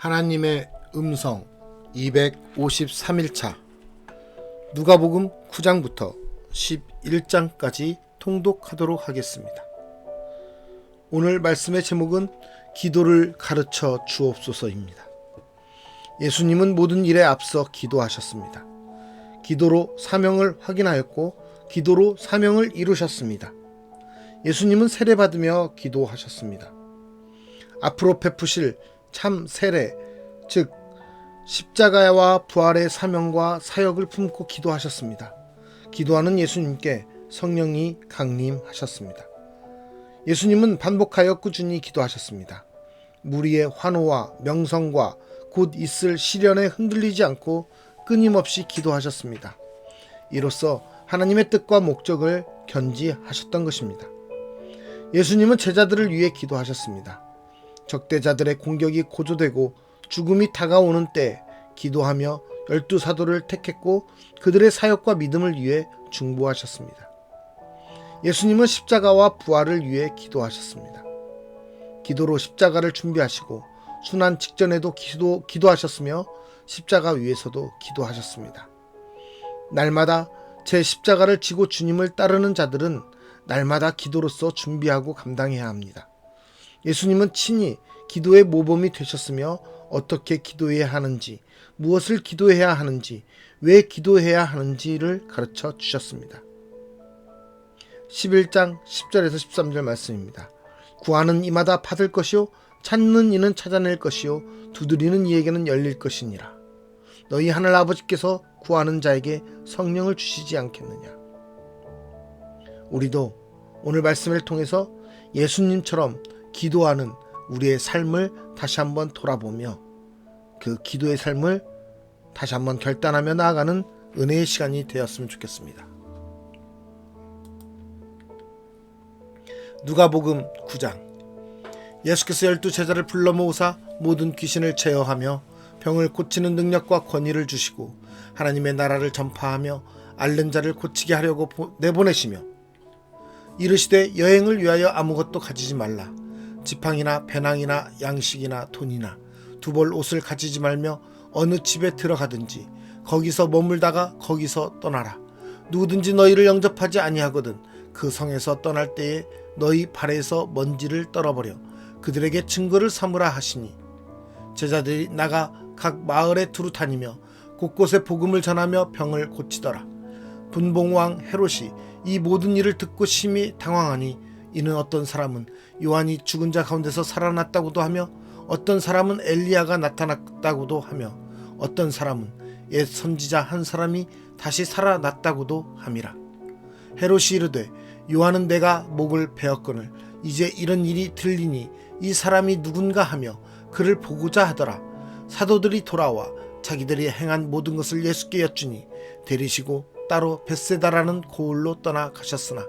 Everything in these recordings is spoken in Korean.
하나님의 음성 253일차 누가복음 9장부터 11장까지 통독하도록 하겠습니다. 오늘 말씀의 제목은 기도를 가르쳐 주옵소서입니다. 예수님은 모든 일에 앞서 기도하셨습니다. 기도로 사명을 확인하였고 기도로 사명을 이루셨습니다. 예수님은 세례받으며 기도하셨습니다. 앞으로 베푸실 참 세례, 즉 십자가와 부활의 사명과 사역을 품고 기도하셨습니다. 기도하는 예수님께 성령이 강림하셨습니다. 예수님은 반복하여 꾸준히 기도하셨습니다. 무리의 환호와 명성과 곧 있을 시련에 흔들리지 않고 끊임없이 기도하셨습니다. 이로써 하나님의 뜻과 목적을 견지하셨던 것입니다. 예수님은 제자들을 위해 기도하셨습니다. 적대자들의 공격이 고조되고 죽음이 다가오는 때 기도하며 12사도를 택했고 그들의 사역과 믿음을 위해 중보하셨습니다. 예수님은 십자가와 부활을 위해 기도하셨습니다. 기도로 십자가를 준비하시고 순환 직전에도 기도하셨으며 십자가 위에서도 기도하셨습니다. 날마다 제 십자가를 지고 주님을 따르는 자들은 날마다 기도로서 준비하고 감당해야 합니다. 예수님은 친히 기도의 모범이 되셨으며 어떻게 기도해야 하는지, 무엇을 기도해야 하는지, 왜 기도해야 하는지를 가르쳐 주셨습니다. 11장 10절에서 13절 말씀입니다. 구하는 이마다 받을 것이요 찾는 이는 찾아낼 것이요 두드리는 이에게는 열릴 것이니라. 너희 하늘 아버지께서 구하는 자에게 성령을 주시지 않겠느냐. 우리도 오늘 말씀을 통해서 예수님처럼 기도하는 우리의 삶을 다시 한번 돌아보며 그 기도의 삶을 다시 한번 결단하며 나아가는 은혜의 시간이 되었으면 좋겠습니다. 누가복음 9장. 예수께서 12제자를 불러 모으사 모든 귀신을 제어하며 병을 고치는 능력과 권위를 주시고 하나님의 나라를 전파하며 앓는 자를 고치게 하려고 내보내시며 이르시되 여행을 위하여 아무것도 가지지 말라. 지팡이나 배낭이나 양식이나 돈이나 두 벌 옷을 가지지 말며 어느 집에 들어가든지 거기서 머물다가 거기서 떠나라. 누구든지 너희를 영접하지 아니하거든 그 성에서 떠날 때에 너희 발에서 먼지를 떨어버려 그들에게 증거를 삼으라 하시니 제자들이 나가 각 마을에 두루 다니며 곳곳에 복음을 전하며 병을 고치더라. 분봉왕 헤롯이 이 모든 일을 듣고 심히 당황하니 이는 어떤 사람은 요한이 죽은 자 가운데서 살아났다고도 하며 어떤 사람은 엘리야가 나타났다고도 하며 어떤 사람은 옛 선지자 한 사람이 다시 살아났다고도 함이라. 헤롯이 이르되 요한은 내가 목을 베었거늘 이제 이런 일이 들리니 이 사람이 누군가 하며 그를 보고자 하더라. 사도들이 돌아와 자기들이 행한 모든 것을 예수께 여쭈니 데리시고 따로 벳세다라는 고을로 떠나 가셨으나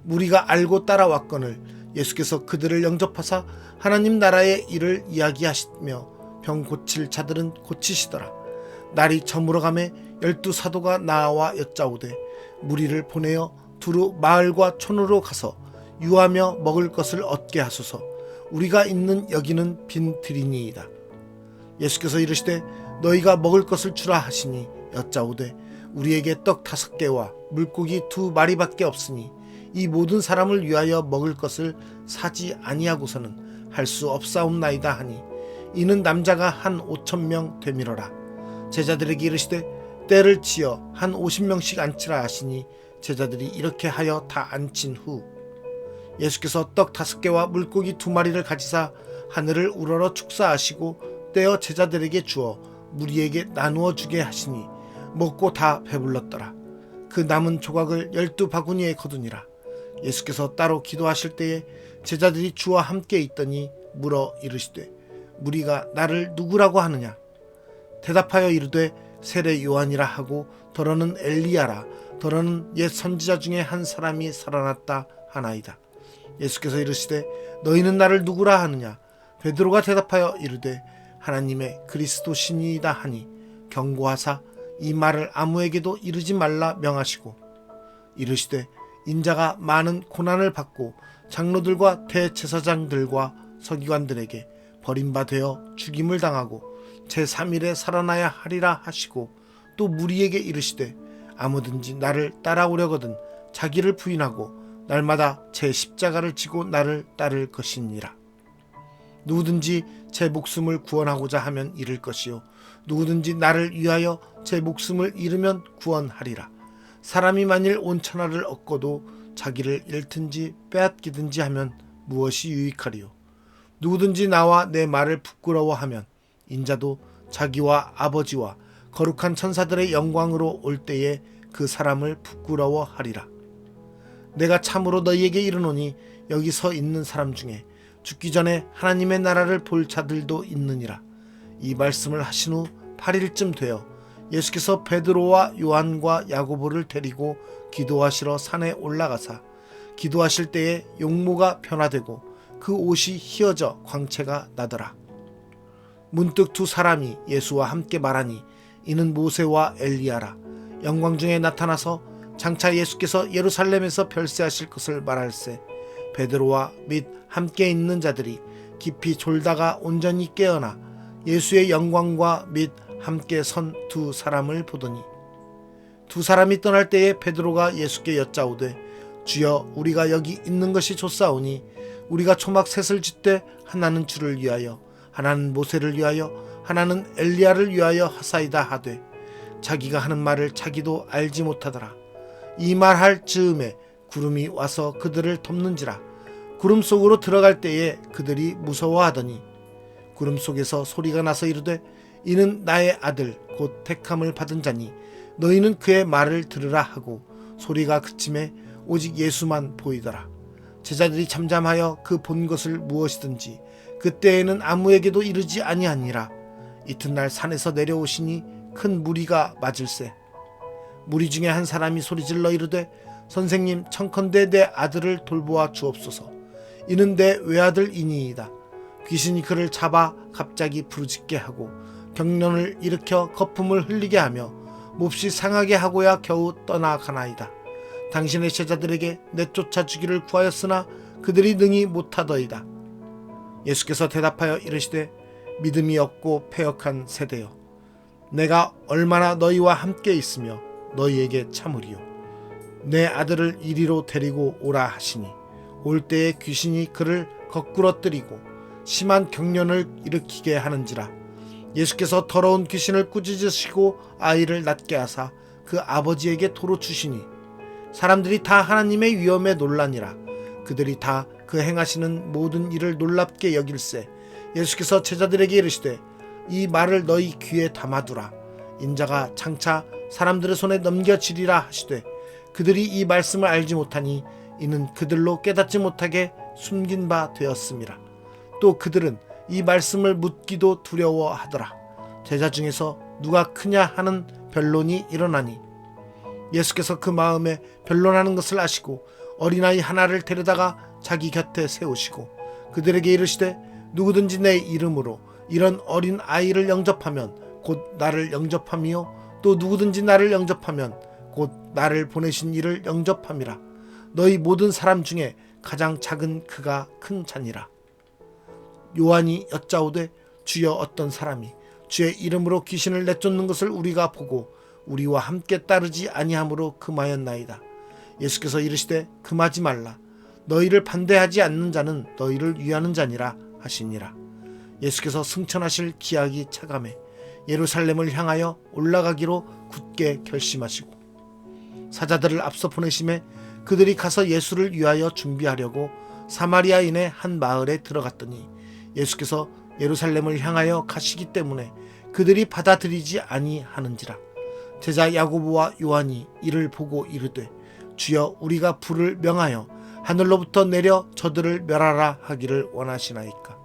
무리가 알고 따라왔거늘 예수께서 그들을 영접하사 하나님 나라의 일을 이야기하시며 병 고칠 자들은 고치시더라. 날이 저물어가매 12사도가 나와 여짜오되 무리를 보내어 두루 마을과 촌으로 가서 유하며 먹을 것을 얻게 하소서. 우리가 있는 여기는 빈 들이니이다. 예수께서 이르시되 너희가 먹을 것을 주라 하시니 여짜오되 우리에게 떡 5개와 물고기 2마리밖에 없으니 이 모든 사람을 위하여 먹을 것을 사지 아니하고서는 할 수 없사옵나이다 하니 이는 남자가 한 5,000명 되밀어라. 제자들에게 이르시되 때를 지어 한 50명씩 앉히라 하시니 제자들이 이렇게 하여 다 앉힌 후 예수께서 떡 5개와 물고기 2마리를 가지사 하늘을 우러러 축사하시고 떼어 제자들에게 주어 무리에게 나누어 주게 하시니 먹고 다 배불렀더라. 그 남은 조각을 12바구니에 거두니라. 예수께서 따로 기도하실 때에 제자들이 주와 함께 있더니 물어 이르시되 무리가 나를 누구라고 하느냐. 대답하여 이르되 세례 요한이라 하고 더러는 엘리야라 더러는 옛 선지자 중에 한 사람이 살아났다 하나이다. 예수께서 이르시되 너희는 나를 누구라 하느냐. 베드로가 대답하여 이르되 하나님의 그리스도시니이다 하니 경고하사 이 말을 아무에게도 이르지 말라 명하시고 이르시되 인자가 많은 고난을 받고 장로들과 대제사장들과 서기관들에게 버림받아 죽임을 당하고 제3일에 살아나야 하리라 하시고, 또 무리에게 이르시되 아무든지 나를 따라오려거든 자기를 부인하고 날마다 제 십자가를 지고 나를 따를 것이니라. 누구든지 제 목숨을 구원하고자 하면 잃을 것이요 누구든지 나를 위하여 제 목숨을 잃으면 구원하리라. 사람이 만일 온 천하를 얻고도 자기를 잃든지 빼앗기든지 하면 무엇이 유익하리요? 누구든지 나와 내 말을 부끄러워하면 인자도 자기와 아버지와 거룩한 천사들의 영광으로 올 때에 그 사람을 부끄러워하리라. 내가 참으로 너희에게 이르노니 여기 서 있는 사람 중에 죽기 전에 하나님의 나라를 볼 자들도 있느니라. 이 말씀을 하신 후 8일쯤 되어 예수께서 베드로와 요한과 야고보를 데리고 기도하시러 산에 올라가사 기도하실 때에 용모가 변화되고 그 옷이 휘어져 광채가 나더라. 문득 두 사람이 예수와 함께 말하니 이는 모세와 엘리야라. 영광 중에 나타나서 장차 예수께서 예루살렘에서 별세하실 것을 말할세 베드로와 및 함께 있는 자들이 깊이 졸다가 온전히 깨어나 예수의 영광과 및 함께 선 두 사람을 보더니, 두 사람이 떠날 때에 베드로가 예수께 여짜오되 주여, 우리가 여기 있는 것이 좋사오니 우리가 초막 셋을 짓되 하나는 주를 위하여 하나는 모세를 위하여 하나는 엘리야를 위하여 하사이다 하되, 자기가 하는 말을 자기도 알지 못하더라. 이 말할 즈음에 구름이 와서 그들을 덮는지라. 구름 속으로 들어갈 때에 그들이 무서워하더니 구름 속에서 소리가 나서 이르되 이는 나의 아들 곧 택함을 받은 자니 너희는 그의 말을 들으라 하고, 소리가 그침에 오직 예수만 보이더라. 제자들이 잠잠하여 그 본 것을 무엇이든지 그때에는 아무에게도 이르지 아니하니라. 이튿날 산에서 내려오시니 큰 무리가 맞을세. 무리 중에 한 사람이 소리질러 이르되 선생님, 청컨대 내 아들을 돌보아 주옵소서. 이는 내 외아들이니이다. 귀신이 그를 잡아 갑자기 부르짖게 하고 경련을 일으켜 거품을 흘리게 하며 몹시 상하게 하고야 겨우 떠나가나이다. 당신의 제자들에게 내쫓아 주기를 구하였으나 그들이 능히 못하더이다. 예수께서 대답하여 이르시되 믿음이 없고 패역한 세대여, 내가 얼마나 너희와 함께 있으며 너희에게 참으리요. 내 아들을 이리로 데리고 오라 하시니 올 때에 귀신이 그를 거꾸러뜨리고 심한 경련을 일으키게 하는지라. 예수께서 더러운 귀신을 꾸짖으시고 아이를 낫게 하사 그 아버지에게 도로 주시니 사람들이 다 하나님의 위엄에 놀라니라. 그들이 다 그 행하시는 모든 일을 놀랍게 여길세. 예수께서 제자들에게 이르시되 이 말을 너희 귀에 담아두라. 인자가 장차 사람들의 손에 넘겨지리라 하시되, 그들이 이 말씀을 알지 못하니 이는 그들로 깨닫지 못하게 숨긴 바 되었음이라. 또 그들은 이 말씀을 묻기도 두려워하더라. 제자 중에서 누가 크냐 하는 변론이 일어나니 예수께서 그 마음에 변론하는 것을 아시고 어린아이 하나를 데려다가 자기 곁에 세우시고 그들에게 이르시되 누구든지 내 이름으로 이런 어린 아이를 영접하면 곧 나를 영접함이요 또 누구든지 나를 영접하면 곧 나를 보내신 이를 영접함이라. 너희 모든 사람 중에 가장 작은 그가 큰 자니라. 요한이 여짜오되 주여, 어떤 사람이 주의 이름으로 귀신을 내쫓는 것을 우리가 보고 우리와 함께 따르지 아니함으로 금하였나이다. 예수께서 이르시되 금하지 말라. 너희를 반대하지 않는 자는 너희를 위하는 자니라 하시니라. 예수께서 승천하실 기약이 차감해 예루살렘을 향하여 올라가기로 굳게 결심하시고 사자들을 앞서 보내심에 그들이 가서 예수를 위하여 준비하려고 사마리아인의 한 마을에 들어갔더니 예수께서 예루살렘을 향하여 가시기 때문에 그들이 받아들이지 아니하는지라. 제자 야고보와 요한이 이를 보고 이르되 주여, 우리가 불을 명하여 하늘로부터 내려 저들을 멸하라 하기를 원하시나이까.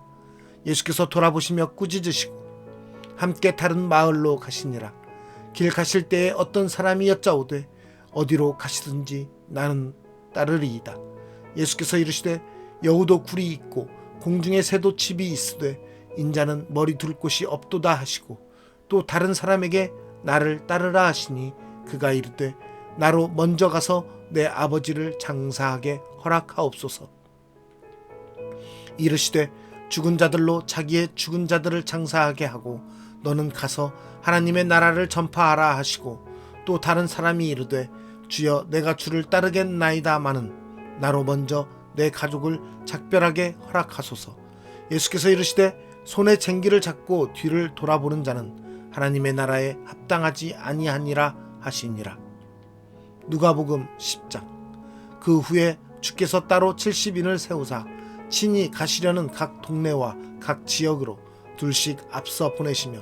예수께서 돌아보시며 꾸짖으시고 함께 다른 마을로 가시니라. 길 가실 때에 어떤 사람이 여짜오되 어디로 가시든지 나는 따르리이다. 예수께서 이르시되 여우도 굴이 있고 공중에 새도 집이 있으되 인자는 머리 둘 곳이 없도다 하시고, 또 다른 사람에게 나를 따르라 하시니 그가 이르되 나로 먼저 가서 내 아버지를 장사하게 허락하옵소서. 이르시되 죽은 자들로 자기의 죽은 자들을 장사하게 하고 너는 가서 하나님의 나라를 전파하라 하시고 또 다른 사람이 이르되 주여 내가 주를 따르겠나이다마는 나로 먼저 내 가족을 작별하게 허락하소서. 예수께서 이르시되 손에 쟁기를 잡고 뒤를 돌아보는 자는 하나님의 나라에 합당하지 아니하니라 하시니라. 누가복음 10장. 그 후에 주께서 따로 70인을 세우사 친히 가시려는 각 동네와 각 지역으로 둘씩 앞서 보내시며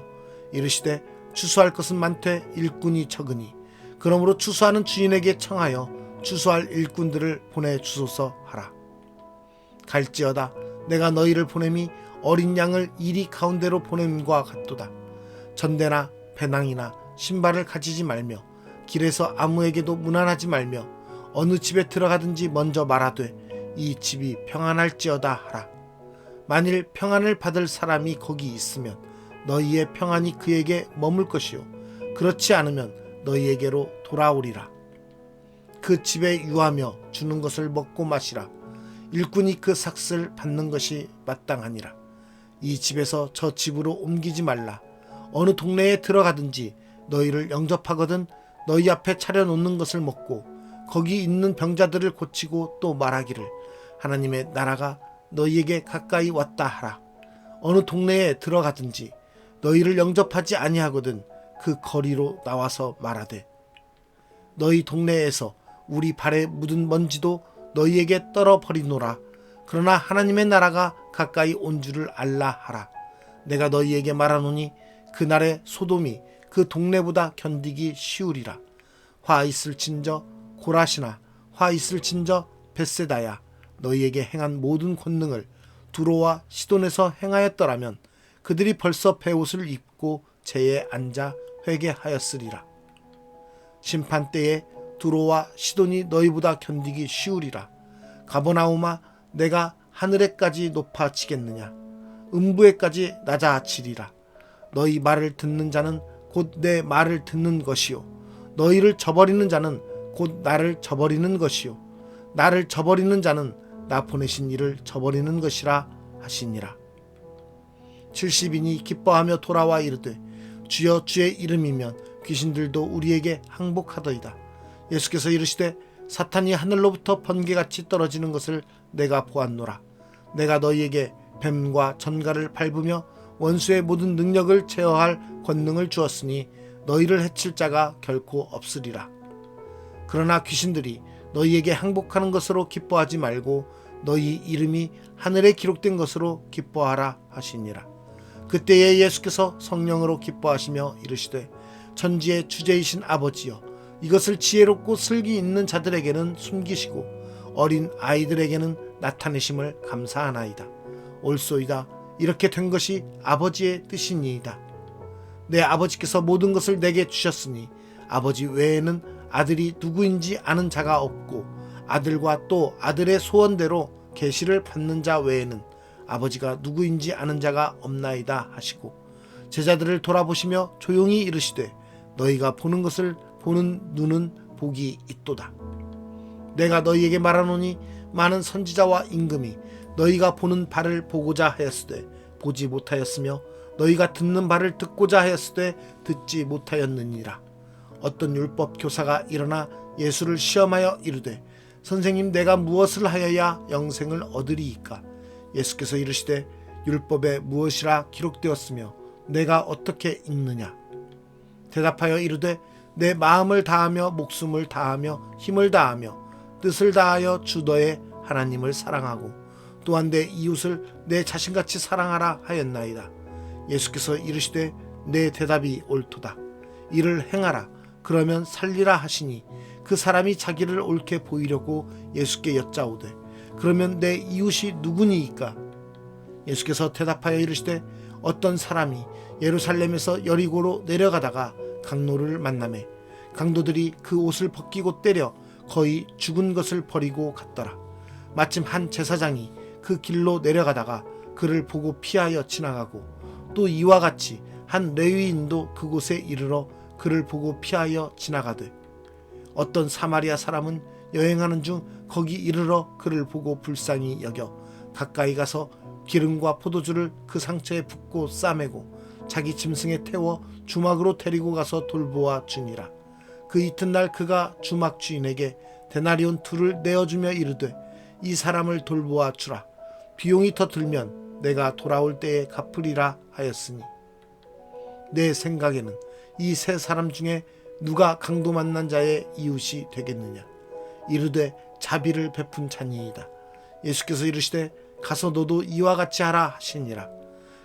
이르시되 추수할 것은 많되 일꾼이 적으니 그러므로 추수하는 주인에게 청하여 추수할 일꾼들을 보내주소서 하라. 갈지어다 내가 너희를 보냄이 어린 양을 이리 가운데로 보냄과 같도다. 전대나 배낭이나 신발을 가지지 말며 길에서 아무에게도 문안하지 말며 어느 집에 들어가든지 먼저 말하되 이 집이 평안할지어다 하라. 만일 평안을 받을 사람이 거기 있으면 너희의 평안이 그에게 머물 것이요 그렇지 않으면 너희에게로 돌아오리라. 그 집에 유하며 주는 것을 먹고 마시라. 일꾼이 그 삭슬 받는 것이 마땅하니라. 이 집에서 저 집으로 옮기지 말라. 어느 동네에 들어가든지 너희를 영접하거든 너희 앞에 차려놓는 것을 먹고 거기 있는 병자들을 고치고 또 말하기를 하나님의 나라가 너희에게 가까이 왔다 하라. 어느 동네에 들어가든지 너희를 영접하지 아니하거든 그 거리로 나와서 말하되 너희 동네에서 우리 발에 묻은 먼지도 너희에게 떨어버리노라. 그러나 하나님의 나라가 가까이 온 줄을 알라 하라. 내가 너희에게 말하노니 그날에 소돔이 그 동네보다 견디기 쉬우리라. 화 있을진저 고라시나 화 있을진저 벳세다야 너희에게 행한 모든 권능을 두로와 시돈에서 행하였더라면 그들이 벌써 베옷을 입고 제에 앉아 회개하였으리라. 심판 때에 두로와 시돈이 너희보다 견디기 쉬우리라. 가버나움아 내가 하늘에까지 높아지겠느냐 음부에까지 낮아지리라. 너희 말을 듣는 자는 곧 내 말을 듣는 것이요 너희를 저버리는 자는 곧 나를 저버리는 것이요 나를 저버리는 자는 나 보내신 이를 저버리는 것이라 하시니라. 70인이 기뻐하며 돌아와 이르되 주여 주의 이름이면 귀신들도 우리에게 항복하더이다. 예수께서 이르시되 사탄이 하늘로부터 번개같이 떨어지는 것을 내가 보았노라. 내가 너희에게 뱀과 전갈을 밟으며 원수의 모든 능력을 제어할 권능을 주었으니 너희를 해칠 자가 결코 없으리라. 그러나 귀신들이 너희에게 항복하는 것으로 기뻐하지 말고 너희 이름이 하늘에 기록된 것으로 기뻐하라 하시니라. 그때에 예수께서 성령으로 기뻐하시며 이르시되 천지의 주제이신 아버지여 이것을 지혜롭고 슬기 있는 자들에게는 숨기시고 어린 아이들에게는 나타내심을 감사하나이다. 옳소이다. 이렇게 된 것이 아버지의 뜻이니이다. 내 아버지께서 모든 것을 내게 주셨으니 아버지 외에는 아들이 누구인지 아는 자가 없고 아들과 또 아들의 소원대로 계시를 받는 자 외에는 아버지가 누구인지 아는 자가 없나이다 하시고 제자들을 돌아보시며 조용히 이르시되 너희가 보는 것을 보는 눈은 복이 있도다. 내가 너희에게 말하노니 많은 선지자와 임금이 너희가 보는 바를 보고자 하였으되 보지 못하였으며 너희가 듣는 바를 듣고자 하였으되 듣지 못하였느니라. 어떤 율법 교사가 일어나 예수를 시험하여 이르되 선생님 내가 무엇을 하여야 영생을 얻으리이까? 예수께서 이르시되 율법에 무엇이라 기록되었으며 내가 어떻게 읽느냐? 대답하여 이르되 내 마음을 다하며 목숨을 다하며 힘을 다하며 뜻을 다하여 주 너의 하나님을 사랑하고 또한 내 이웃을 내 자신같이 사랑하라 하였나이다. 예수께서 이르시되 내 대답이 옳도다. 이를 행하라. 그러면 살리라 하시니 그 사람이 자기를 옳게 보이려고 예수께 여짜오되 그러면 내 이웃이 누구니이까? 예수께서 대답하여 이르시되 어떤 사람이 예루살렘에서 여리고로 내려가다가 강도를 만나매 강도들이 그 옷을 벗기고 때려 거의 죽은 것을 버리고 갔더라. 마침 한 제사장이 그 길로 내려가다가 그를 보고 피하여 지나가고 또 이와 같이 한 레위인도 그곳에 이르러 그를 보고 피하여 지나가되 어떤 사마리아 사람은 여행하는 중 거기 이르러 그를 보고 불쌍히 여겨 가까이 가서 기름과 포도주를 그 상처에 붓고 싸매고 자기 짐승에 태워 주막으로 데리고 가서 돌보아 주니라. 그 이튿날 그가 주막 주인에게 데나리온 2를 내어주며 이르되 이 사람을 돌보아 주라. 비용이 더 들면 내가 돌아올 때에 갚으리라 하였으니 내 생각에는 이 세 사람 중에 누가 강도 만난 자의 이웃이 되겠느냐. 이르되 자비를 베푼 자니이다. 예수께서 이르시되 가서 너도 이와 같이 하라 하시니라.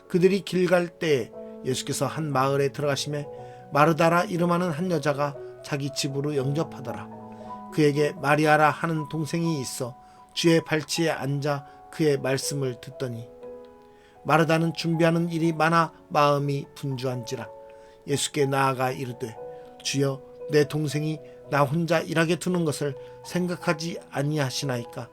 그들이 길 갈 때에 예수께서 한 마을에 들어가심에 마르다라 이름하는 한 여자가 자기 집으로 영접하더라. 그에게 마리아라 하는 동생이 있어 주의 발치에 앉아 그의 말씀을 듣더니 마르다는 준비하는 일이 많아 마음이 분주한지라. 예수께 나아가 이르되 주여 내 동생이 나 혼자 일하게 두는 것을 생각하지 아니하시나이까.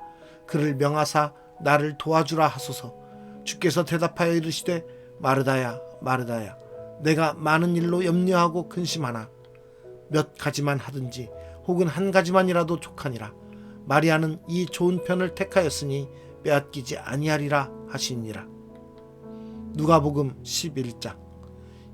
그를 명하사 나를 도와주라 하소서. 주께서 대답하여 이르시되 마르다야 마르다야 내가 많은 일로 염려하고 근심하나 몇 가지만 하든지 혹은 한 가지만이라도 족하니라. 마리아는 이 좋은 편을 택하였으니 빼앗기지 아니하리라 하시니라. 누가복음 11장.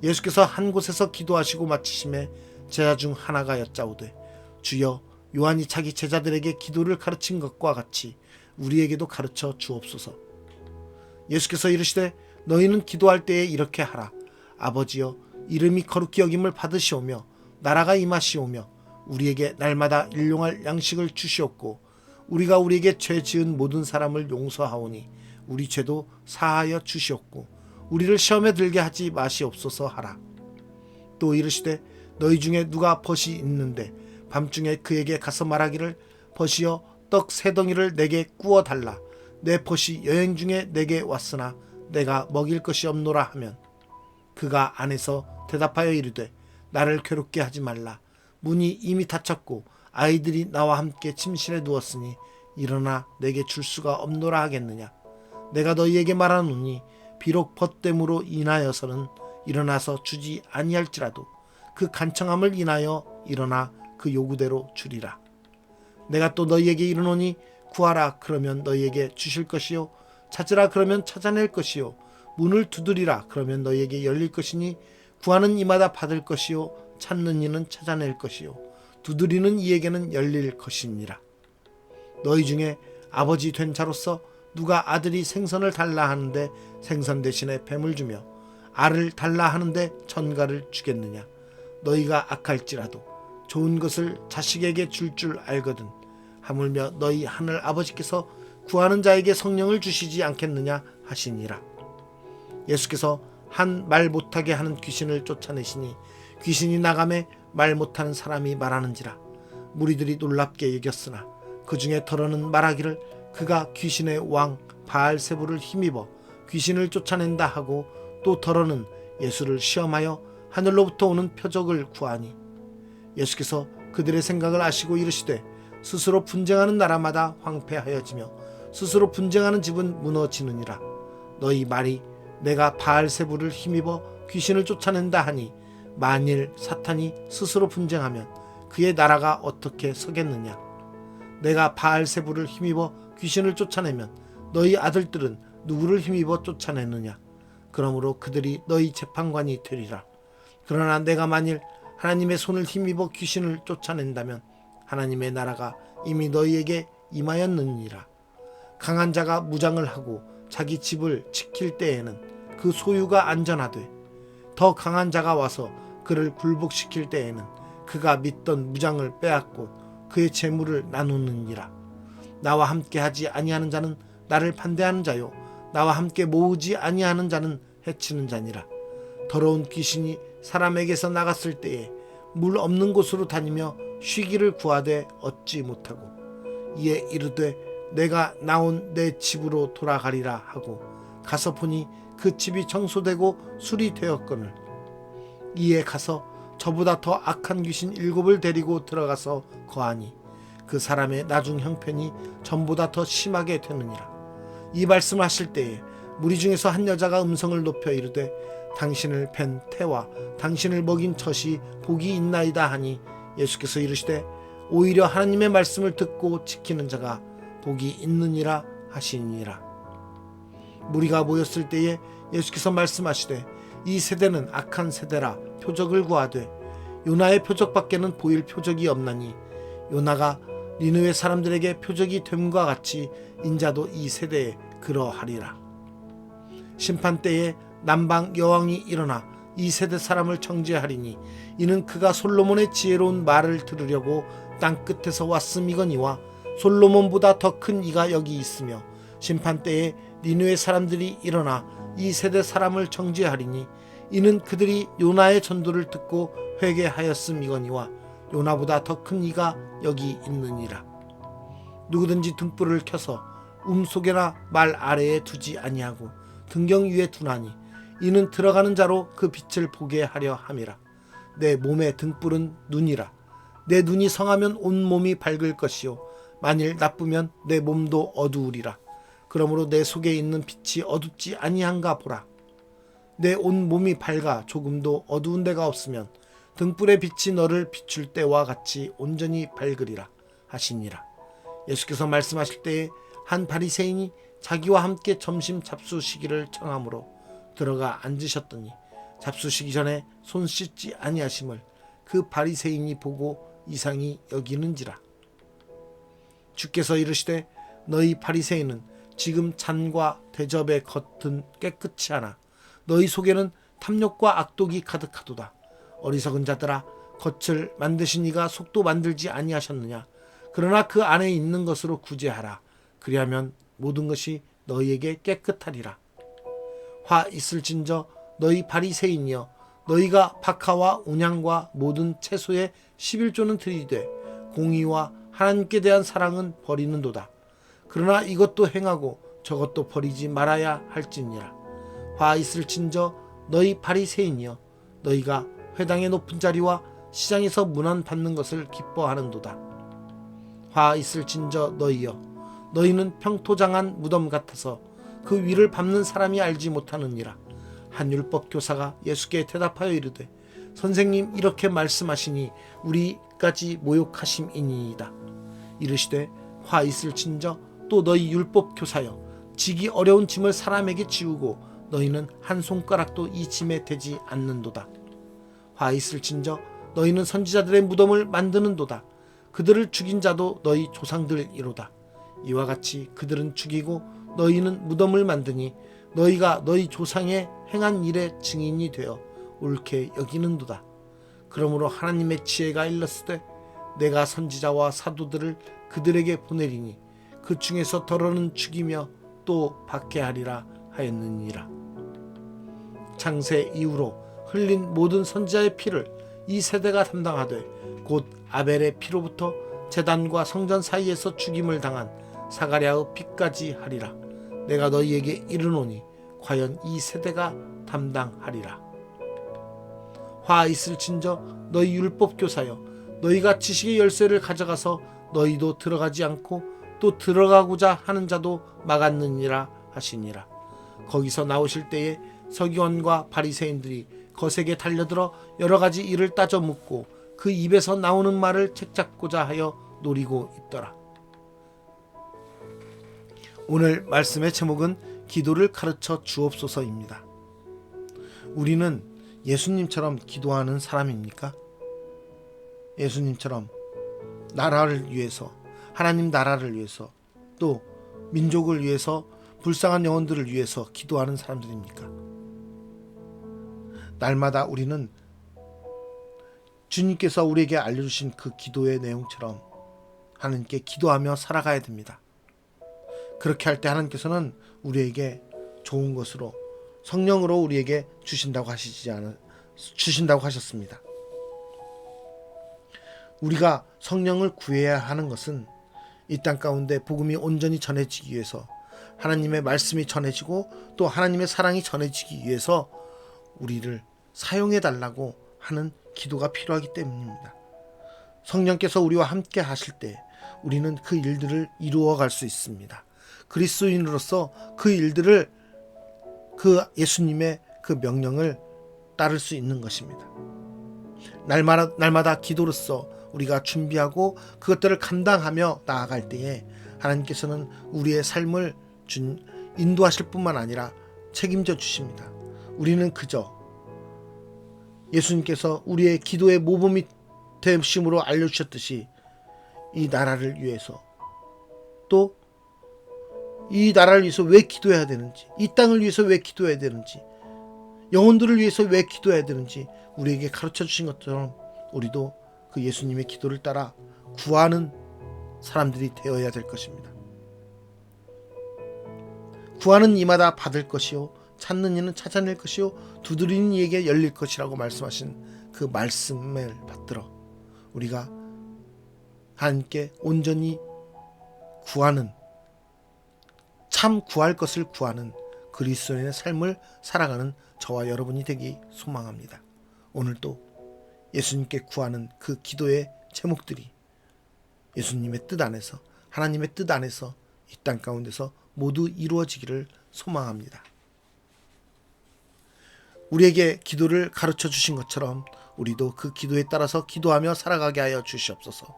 예수께서 한 곳에서 기도하시고 마치심에 제자 중 하나가 여짜오되 주여 요한이 자기 제자들에게 기도를 가르친 것과 같이 우리에게도 가르쳐 주옵소서. 예수께서 이르시되 너희는 기도할 때에 이렇게 하라. 아버지여 이름이 거룩히 여김을 받으시오며 나라가 임하시오며 우리에게 날마다 일용할 양식을 주시옵고 우리가 우리에게 죄 지은 모든 사람을 용서하오니 우리 죄도 사하여 주시옵고 우리를 시험에 들게 하지 마시옵소서 하라. 또 이르시되 너희 중에 누가 벗이 있는데 밤중에 그에게 가서 말하기를 벗이여 떡 3덩이를 내게 구워 달라. 내 벗이 여행 중에 내게 왔으나 내가 먹일 것이 없노라 하면 그가 안에서 대답하여 이르되 나를 괴롭게 하지 말라. 문이 이미 닫혔고 아이들이 나와 함께 침실에 누웠으니 일어나 내게 줄 수가 없노라 하겠느냐. 내가 너희에게 말하노니 비록 벗됨으로 인하여서는 일어나서 주지 아니할지라도 그 간청함을 인하여 일어나 그 요구대로 주리라. 내가 또 너희에게 이르노니 구하라 그러면 너희에게 주실 것이요 찾으라 그러면 찾아낼 것이요 문을 두드리라 그러면 너희에게 열릴 것이니 구하는 이마다 받을 것이요 찾는 이는 찾아낼 것이요 두드리는 이에게는 열릴 것이니라. 너희 중에 아버지 된 자로서 누가 아들이 생선을 달라 하는데 생선 대신에 뱀을 주며 알을 달라 하는데 전갈을 주겠느냐. 너희가 악할지라도 좋은 것을 자식에게 줄 알거든 하물며 너희 하늘 아버지께서 구하는 자에게 성령을 주시지 않겠느냐 하시니라. 예수께서 한 말 못하게 하는 귀신을 쫓아내시니 귀신이 나가매 말 못하는 사람이 말하는지라. 무리들이 놀랍게 여겼으나 그 중에 더러는 말하기를 그가 귀신의 왕 바알세불을 힘입어 귀신을 쫓아낸다 하고 또 더러는 예수를 시험하여 하늘로부터 오는 표적을 구하니 예수께서 그들의 생각을 아시고 이르시되 스스로 분쟁하는 나라마다 황폐하여지며 스스로 분쟁하는 집은 무너지느니라. 너희 말이 내가 바알세불을 힘입어 귀신을 쫓아낸다 하니 만일 사탄이 스스로 분쟁하면 그의 나라가 어떻게 서겠느냐. 내가 바알세불을 힘입어 귀신을 쫓아내면 너희 아들들은 누구를 힘입어 쫓아내느냐. 그러므로 그들이 너희 재판관이 되리라. 그러나 내가 만일 하나님의 손을 힘입어 귀신을 쫓아낸다면 하나님의 나라가 이미 너희에게 임하였느니라. 강한 자가 무장을 하고 자기 집을 지킬 때에는 그 소유가 안전하되 더 강한 자가 와서 그를 굴복시킬 때에는 그가 믿던 무장을 빼앗고 그의 재물을 나누느니라. 나와 함께 하지 아니하는 자는 나를 반대하는 자요 나와 함께 모으지 아니하는 자는 해치는 자니라. 더러운 귀신이 사람에게서 나갔을 때에 물 없는 곳으로 다니며 쉬기를 구하되 얻지 못하고 이에 이르되 내가 나온 내 집으로 돌아가리라 하고 가서 보니 그 집이 청소되고 수리되었거늘 이에 가서 저보다 더 악한 귀신 7을 데리고 들어가서 거하니 그 사람의 나중 형편이 전보다 더 심하게 되느니라. 이 말씀을 하실 때에 무리 중에서 한 여자가 음성을 높여 이르되 당신을 뵌 태와 당신을 먹인 젖이 복이 있나이다 하니 예수께서 이르시되 오히려 하나님의 말씀을 듣고 지키는 자가 복이 있느니라 하시니라. 무리가 모였을 때에 예수께서 말씀하시되 이 세대는 악한 세대라 표적을 구하되 요나의 표적밖에는 보일 표적이 없나니 요나가 니느웨 사람들에게 표적이 됨과 같이 인자도 이 세대에 그러하리라. 심판 때에 남방 여왕이 일어나 이 세대 사람을 정죄하리니 이는 그가 솔로몬의 지혜로운 말을 들으려고 땅 끝에서 왔음이거니와 솔로몬보다 더 큰 이가 여기 있으며 심판 때에 니느웨 사람들이 일어나 이 세대 사람을 정죄하리니 이는 그들이 요나의 전도를 듣고 회개하였음이거니와 요나보다 더 큰 이가 여기 있느니라. 누구든지 등불을 켜서 속에나 말 아래에 두지 아니하고 등경 위에 두나니 이는 들어가는 자로 그 빛을 보게 하려 함이라. 내 몸의 등불은 눈이라. 내 눈이 성하면 온 몸이 밝을 것이요 만일 나쁘면 내 몸도 어두우리라. 그러므로 내 속에 있는 빛이 어둡지 아니한가 보라. 내 온 몸이 밝아 조금도 어두운 데가 없으면 등불의 빛이 너를 비출 때와 같이 온전히 밝으리라 하시니라. 예수께서 말씀하실 때에 한 바리새인이 자기와 함께 점심 잡수시기를 청함으로 들어가 앉으셨더니 잡수시기 전에 손 씻지 아니하심을 그 바리새인이 보고 이상히 여기는지라. 주께서 이르시되 너희 바리새인은 지금 잔과 대접의 겉은 깨끗이 하나 너희 속에는 탐욕과 악독이 가득하도다. 어리석은 자들아, 겉을 만드신 이가 속도 만들지 아니하셨느냐. 그러나 그 안에 있는 것으로 구제하라. 그리하면 모든 것이 너희에게 깨끗하리라. 화 있을진저 너희 바리새인이여, 너희가 박하와 온양과 모든 채소의 11조는 들이되 공의와 하나님께 대한 사랑은 버리는도다. 그러나 이것도 행하고 저것도 버리지 말아야 할지니라. 화 있을진저 너희 바리새인이여, 너희가 회당의 높은 자리와 시장에서 문안 받는 것을 기뻐하는도다. 화 있을진저 너희여, 너희는 평토장한 무덤 같아서 그 위를 밟는 사람이 알지 못하느니라. 한 율법 교사가 예수께 대답하여 이르되 선생님, 이렇게 말씀하시니 우리까지 모욕하심이니이다. 이르시되 화 있을진저 또 너희 율법 교사여, 지기 어려운 짐을 사람에게 지우고 너희는 한 손가락도 이 짐에 대지 않는도다. 화 있을진저 너희는 선지자들의 무덤을 만드는도다. 그들을 죽인 자도 너희 조상들이로다. 이와 같이 그들은 죽이고 너희는 무덤을 만드니 너희가 너희 조상의 행한 일의 증인이 되어 옳게 여기는도다. 그러므로 하나님의 지혜가 일렀으되 내가 선지자와 사도들을 그들에게 보내리니 그 중에서 더러는 죽이며 또 박해하리라 하였느니라. 창세 이후로 흘린 모든 선지자의 피를 이 세대가 담당하되 곧 아벨의 피로부터 제단과 성전 사이에서 죽임을 당한 사가랴의 피까지 하리라. 내가 너희에게 이르노니 과연 이 세대가 담당하리라. 화 있을진저 너희 율법 교사여, 너희가 지식의 열쇠를 가져가서 너희도 들어가지 않고 또 들어가고자 하는 자도 막았느니라 하시니라. 거기서 나오실 때에 서기관과 바리새인들이 거세게 달려들어 여러 가지 일을 따져 묻고 그 입에서 나오는 말을 책잡고자 하여 노리고 있더라. 오늘 말씀의 제목은 기도를 가르쳐 주옵소서입니다. 우리는 예수님처럼 기도하는 사람입니까? 예수님처럼 나라를 위해서, 하나님 나라를 위해서, 또 민족을 위해서, 불쌍한 영혼들을 위해서 기도하는 사람들입니까? 날마다 우리는 주님께서 우리에게 알려주신 그 기도의 내용처럼 하나님께 기도하며 살아가야 됩니다. 그렇게 할 때 하나님께서는 우리에게 좋은 것으로, 성령으로 우리에게 주신다고 하셨습니다. 우리가 성령을 구해야 하는 것은 이 땅 가운데 복음이 온전히 전해지기 위해서, 하나님의 말씀이 전해지고 또 하나님의 사랑이 전해지기 위해서 우리를 사용해 달라고 하는 기도가 필요하기 때문입니다. 성령께서 우리와 함께 하실 때 우리는 그 일들을 이루어 갈 수 있습니다. 그리스도인으로서 그 일들을, 그 예수님의 그 명령을 따를 수 있는 것입니다. 날마다 기도로서 우리가 준비하고 그것들을 감당하며 나아갈 때에 하나님께서는 우리의 삶을 인도하실 뿐만 아니라 책임져 주십니다. 우리는 그저 예수님께서 우리의 기도의 모범이 되심으로 알려주셨듯이 이 나라를 위해서, 또 이 나라를 위해서 왜 기도해야 되는지, 이 땅을 위해서 왜 기도해야 되는지, 영혼들을 위해서 왜 기도해야 되는지 우리에게 가르쳐 주신 것처럼 우리도 그 예수님의 기도를 따라 구하는 사람들이 되어야 될 것입니다. 구하는 이마다 받을 것이요, 찾는 이는 찾아낼 것이요, 두드리는 이에게 열릴 것이라고 말씀하신 그 말씀을 받들어 우리가 하나님께 온전히 구하는, 참 구할 것을 구하는 그리스도인의 삶을 살아가는 저와 여러분이 되기 소망합니다. 오늘도 예수님께 구하는 그 기도의 제목들이 예수님의 뜻 안에서, 하나님의 뜻 안에서 이 땅 가운데서 모두 이루어지기를 소망합니다. 우리에게 기도를 가르쳐 주신 것처럼 우리도 그 기도에 따라서 기도하며 살아가게 하여 주시옵소서.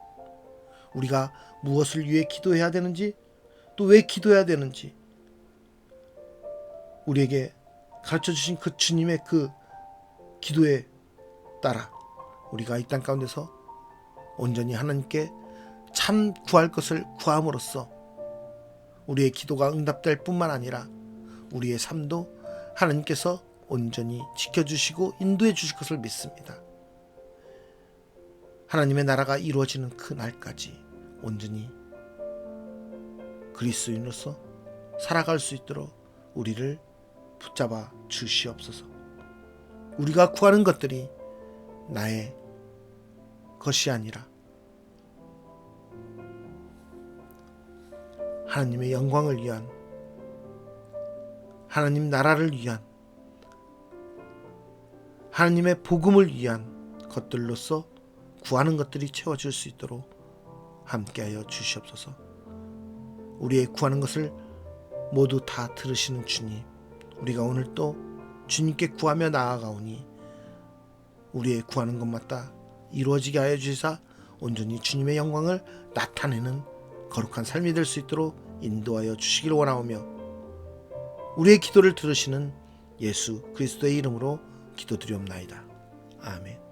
우리가 무엇을 위해 기도해야 되는지, 또 왜 기도해야 되는지 우리에게 가르쳐 주신 그 주님의 그 기도에 따라 우리가 이 땅 가운데서 온전히 하나님께 참 구할 것을 구함으로써 우리의 기도가 응답될 뿐만 아니라 우리의 삶도 하나님께서 온전히 지켜주시고 인도해 주실 것을 믿습니다. 하나님의 나라가 이루어지는 그 날까지 온전히 그리스도인으로서 살아갈 수 있도록 우리를 붙잡아 주시옵소서. 우리가 구하는 것들이 나의 것이 아니라 하나님의 영광을 위한, 하나님 나라를 위한, 하나님의 복음을 위한 것들로서 구하는 것들이 채워질 수 있도록 함께하여 주시옵소서. 우리의 구하는 것을 모두 다 들으시는 주님, 우리가 오늘 또 주님께 구하며 나아가오니 우리의 구하는 것마다 이루어지게 하여 주시사 온전히 주님의 영광을 나타내는 거룩한 삶이 될 수 있도록 인도하여 주시기를 원하오며, 우리의 기도를 들으시는 예수 그리스도의 이름으로 기도드리옵나이다. 아멘.